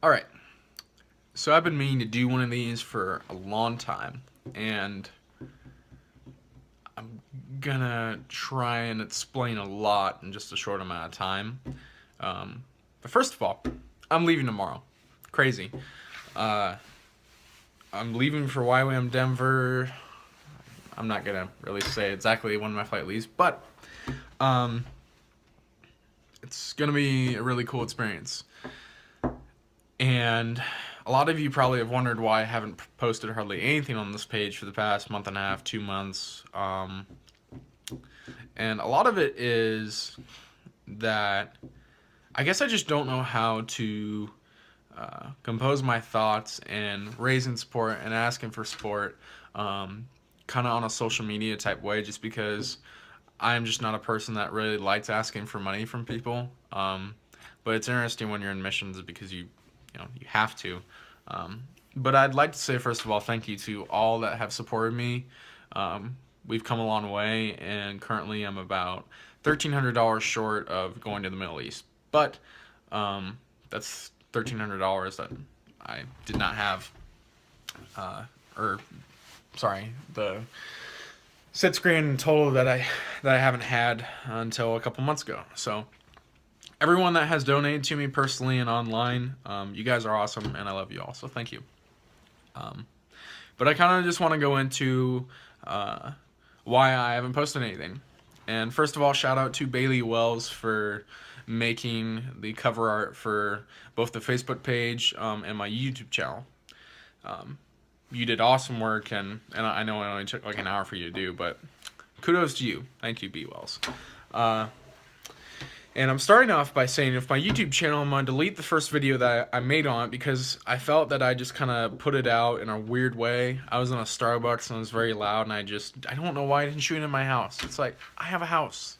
Alright, so I've been meaning to do one of these for a long time, and I'm gonna try and explain a lot in just a short amount of time. But first of all, I'm leaving tomorrow. Crazy. Uh, I'm leaving for YWAM Denver. I'm not gonna really say exactly when my flight leaves, but um, it's gonna be a really cool experience. And a lot of you probably have wondered why I haven't posted hardly anything on this page for the past month and a half, 2 months. And a lot of it is that I guess I just don't know how to compose my thoughts and raising support and asking for support kind of on a social media type way, just because I'm just not a person that really likes asking for money from people. But it's interesting when you're in missions because you have to. But I'd like to say, first of all, thank you to all that have supported me. We've come a long way, and currently I'm about $1,300 short of going to the Middle East. But that's $1,300 that I did not have, or sorry, the $6,000 in total that I haven't had until a couple months ago. So everyone that has donated to me personally and online, you guys are awesome, and I love you all. So thank you. But I kind of just want to go into why I haven't posted anything. And first of all, shout out to Bailey Wells for making the cover art for both the Facebook page and my YouTube channel. You did awesome work, and I know it only took like an hour for you to do, but kudos to you. Thank you, B. Wells. And I'm starting off by saying, if my YouTube channel, I'm going to delete the first video that I made on it because I felt that I just kind of put it out in a weird way. I was in a Starbucks and it was very loud, and I don't know why I didn't shoot it in my house. It's like, I have a house.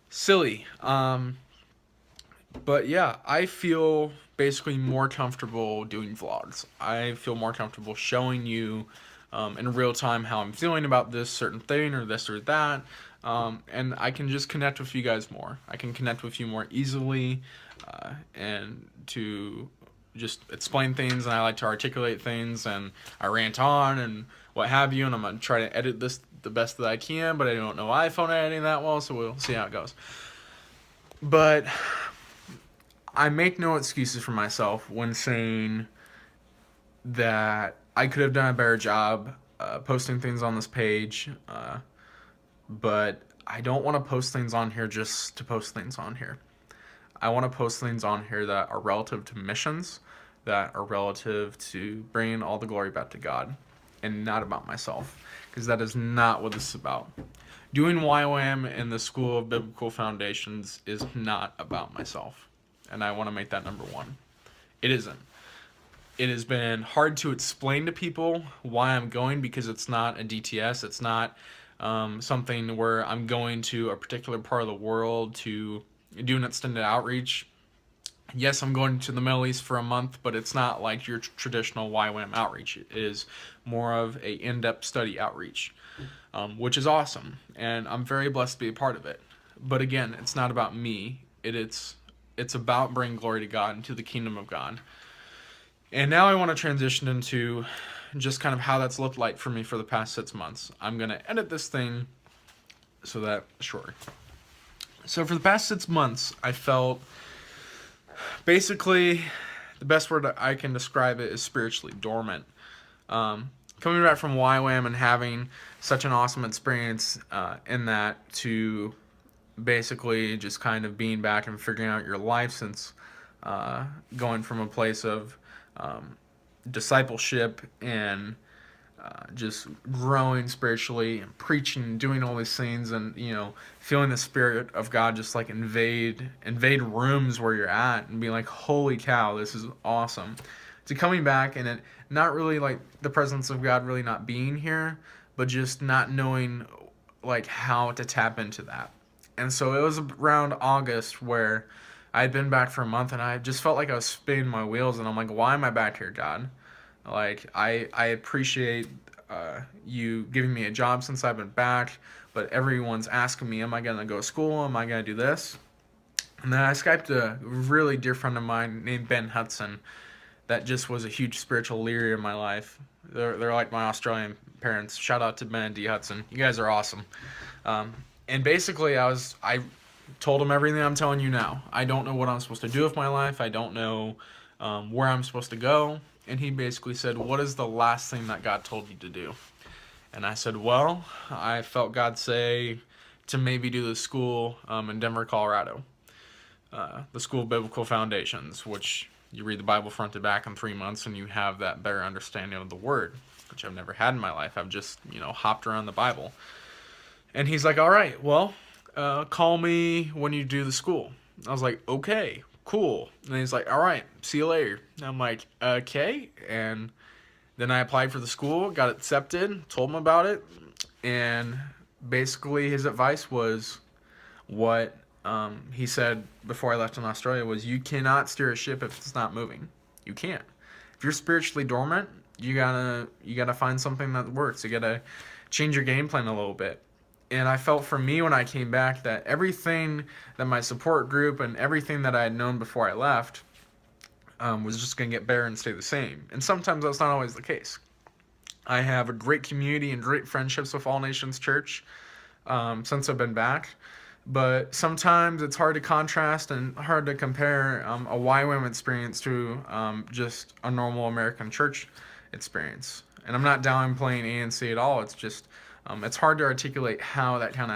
Silly. But yeah, I feel basically more comfortable doing vlogs. I feel more comfortable showing you in real time how I'm feeling about this certain thing or this or that. And I can just connect with you guys more. I can connect with you more easily and to just explain things, and I like to articulate things, and I rant on and what have you, and I'm going to try to edit this the best that I can, but I don't know iPhone editing that well, so we'll see how it goes. But I make no excuses for myself when saying that I could have done a better job posting things on this page, but I don't want to post things on here just to post things on here. I want to post things on here that are relative to missions, that are relative to bringing all the glory back to God, and not about myself, because that is not what this is about. Doing YWAM in the School of Biblical Foundations is not about myself, and I want to make that number one. It isn't. It has been hard to explain to people why I'm going, because it's not a DTS. It's not something where I'm going to a particular part of the world to do an extended outreach. Yes, I'm going to the Middle East for a month, but it's not like your traditional YWAM outreach. It is more of a in-depth study outreach, which is awesome, and I'm very blessed to be a part of it. But again, it's not about me. It's about bringing glory to God and to the kingdom of God. And now I want to transition into just kind of how that's looked like for me for the past 6 months. I'm going to edit this thing so that, sure. So for the past 6 months, I felt basically the best word I can describe it is spiritually dormant. Coming back from YWAM and having such an awesome experience in that, to basically just kind of being back and figuring out your life since going from a place of discipleship and just growing spiritually and preaching and doing all these things, and feeling the Spirit of God just like invade rooms where you're at and be like, holy cow, this is awesome, to coming back and it not really like the presence of God really not being here, but just not knowing like how to tap into that. And so it was around August where I had been back for a month, and I just felt like I was spinning my wheels, and I'm like, why am I back here, God? Like, I appreciate you giving me a job since I've been back, but everyone's asking me, am I going to go to school? Am I going to do this? And then I Skyped a really dear friend of mine named Ben Hudson, that just was a huge spiritual leader in my life. They're like my Australian parents. Shout out to Ben and D Hudson. You guys are awesome. Um, and basically, I told him everything I'm telling you now. I don't know what I'm supposed to do with my life. I don't know where I'm supposed to go. And he basically said, "What is the last thing that God told you to do?" And I said, "Well, I felt God say to maybe do the school in Denver, Colorado, the School of Biblical Foundations, which you read the Bible front to back in 3 months and you have that better understanding of the Word, which I've never had in my life. I've just, hopped around the Bible." And he's like, "All right, well, call me when you do the school." I was like, "Okay, cool." And he's like, "All right, see you later." And I'm like, "Okay." And then I applied for the school, got accepted, told him about it, and basically his advice was what he said before I left in Australia was, you cannot steer a ship if it's not moving. You can't. If you're spiritually dormant, you gotta find something that works. You gotta change your game plan a little bit. And I felt for me when I came back that everything that my support group and everything that I had known before I left was just going to get better and stay the same. And sometimes that's not always the case. I have a great community and great friendships with All Nations Church since I've been back. But sometimes it's hard to contrast and hard to compare a YWAM experience to just a normal American church experience. And I'm not downplaying ANC at all. It's just it's hard to articulate how that kind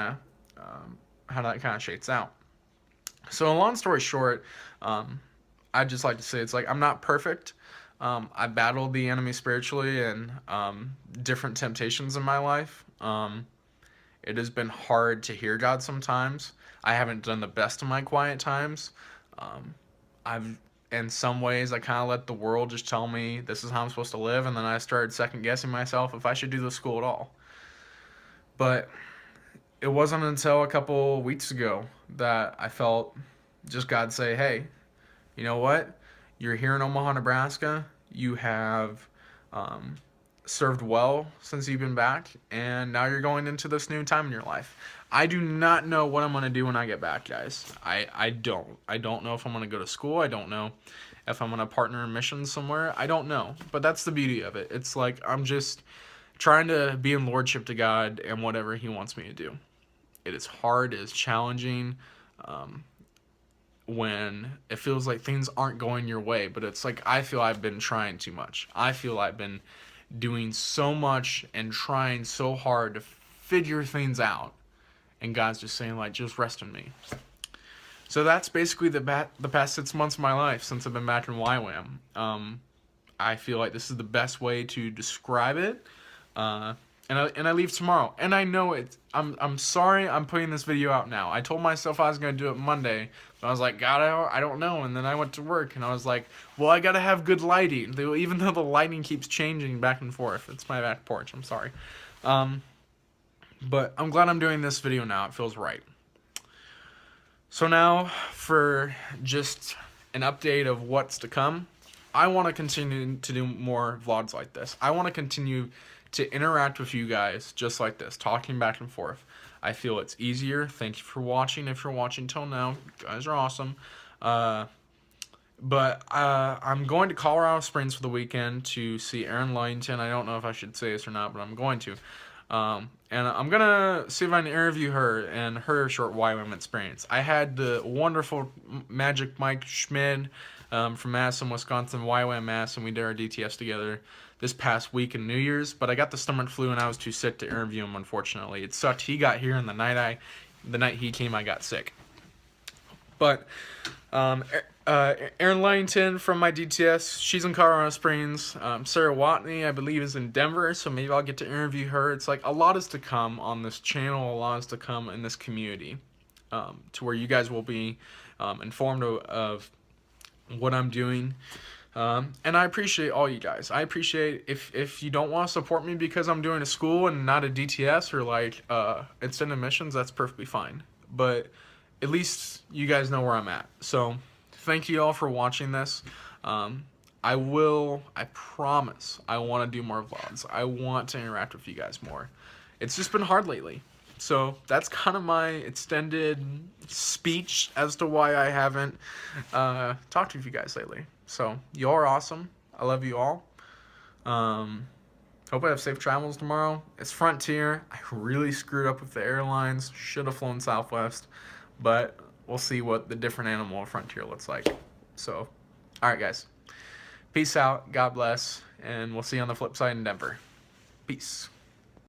of shakes out. So, long story short, I'd just like to say it's like I'm not perfect. I battled the enemy spiritually and different temptations in my life. It has been hard to hear God sometimes. I haven't done the best in my quiet times. I've, in some ways, I kind of let the world just tell me this is how I'm supposed to live, and then I started second guessing myself if I should do this school at all. But it wasn't until a couple weeks ago that I felt just God say, "Hey, you know what? You're here in Omaha, Nebraska. You have served well since you've been back, and now you're going into this new time in your life." I do not know what I'm going to do when I get back, guys. I don't. I don't know if I'm going to go to school. I don't know if I'm going to partner in missions somewhere. I don't know. But that's the beauty of it. It's like I'm just trying to be in lordship to God and whatever He wants me to do. It is hard. It is challenging. When it feels like things aren't going your way, but it's like I feel I've been trying too much. I feel I've been doing so much and trying so hard to figure things out, and God's just saying, like, just rest in me. So that's basically the past 6 months of my life since I've been back in YWAM. I feel like this is the best way to describe it. And I leave tomorrow. And I know it. I'm sorry I'm putting this video out now. I told myself I was going to do it Monday. But I was like, God, I don't know. And then I went to work and I was like, well, I got to have good lighting. Even though the lighting keeps changing back and forth. It's my back porch. I'm sorry. But I'm glad I'm doing this video now. It feels right. So now for just an update of what's to come. I want to continue to do more vlogs like this. I want to continue to interact with you guys just like this, talking back and forth. I feel it's easier. Thank you for watching. If you're watching till now, you guys are awesome. But I'm going to Colorado Springs for the weekend to see Erin Ludington. I don't know if I should say this or not, but I'm going to. And I'm going to see if I can interview her and her short YWAM experience. I had the wonderful Magic Mike Schmid from Madison, Wisconsin, YWAM Mass, and we did our DTS together this past week in New Year's, but I got the stomach flu and I was too sick to interview him, unfortunately. It sucked. He got here, and the night he came, I got sick. But Erin Ludington from my DTS, she's in Colorado Springs. Sarah Watney, I believe, is in Denver, so maybe I'll get to interview her. It's like a lot is to come on this channel, a lot is to come in this community, to where you guys will be informed of what I'm doing. And I appreciate all you guys. I appreciate if you don't want to support me because I'm doing a school and not a DTS or like extended missions, that's perfectly fine. But at least you guys know where I'm at. So thank you all for watching this. I promise, I want to do more vlogs. I want to interact with you guys more. It's just been hard lately. So that's kind of my extended speech as to why I haven't talked with you guys lately. So y'all are awesome. I love you all. Hope I have safe travels tomorrow. It's Frontier. I really screwed up with the airlines. Should have flown Southwest, but we'll see what the different animal of Frontier looks like. So, all right, guys. Peace out. God bless, and we'll see you on the flip side in Denver. Peace.